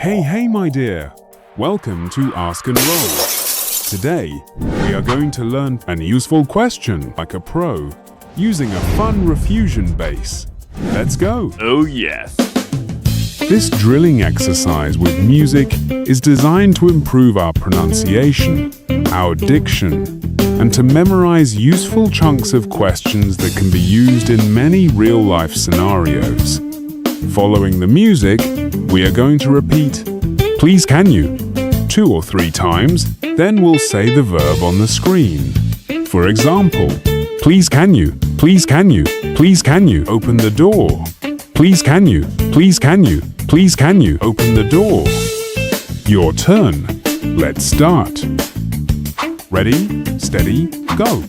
Hey, my dear. Welcome to Ask and Roll. Today, we are going to learn an useful question like a pro using a fun refusion base. Let's go. Oh yes. This drilling exercise with music is designed to improve our pronunciation, our diction, and to memorize useful chunks of questions that can be used in many real-life scenarios. Following the music, we are going to repeat, "Please can you?" 2 or 3 times, then we'll say the verb on the screen. For example, "Please can you? Please can you? Please can you open the door? Please can you? Please can you? Please can you open the door?" Your turn. Let's start. Ready, steady, go!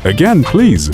Again, please.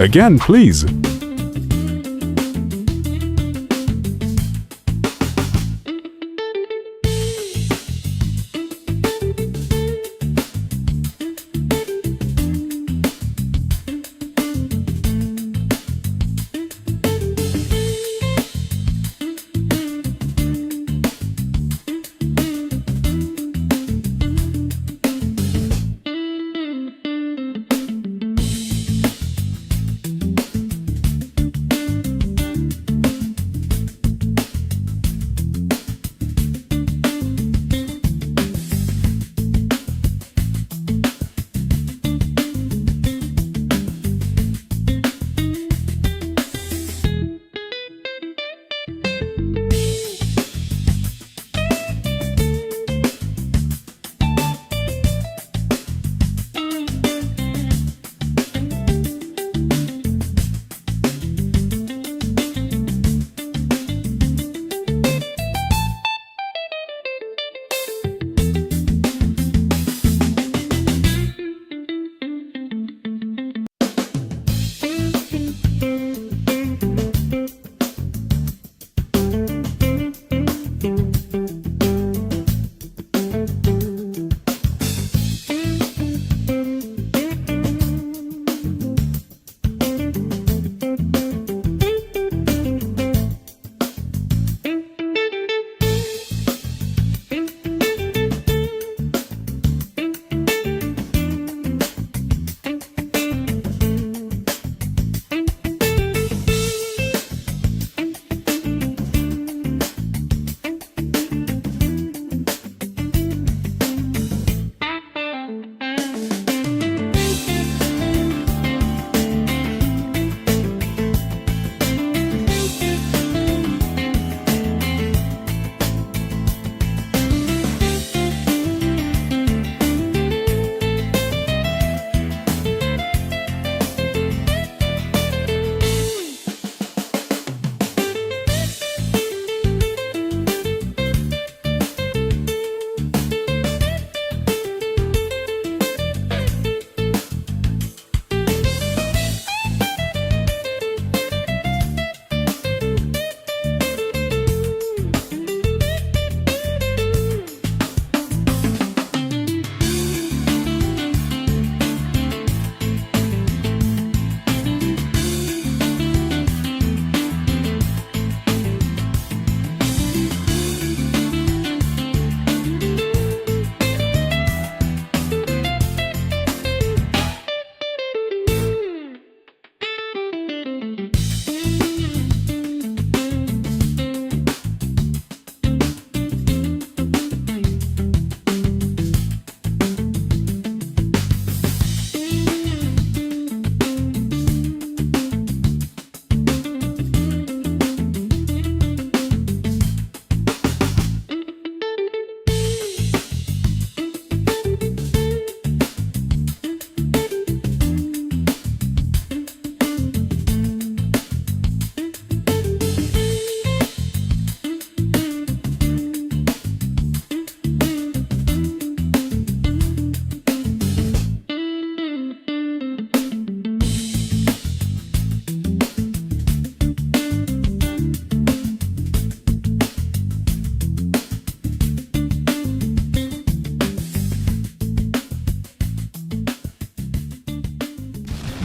Again, please.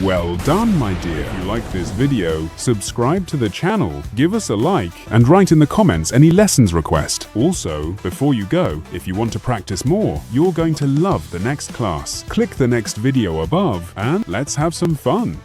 Well done, my dear. If you like this video, subscribe to the channel, give us a like, and write in the comments any lessons request. Also, before you go, if you want to practice more, you're going to love the next class. Click the next video above and let's have some fun.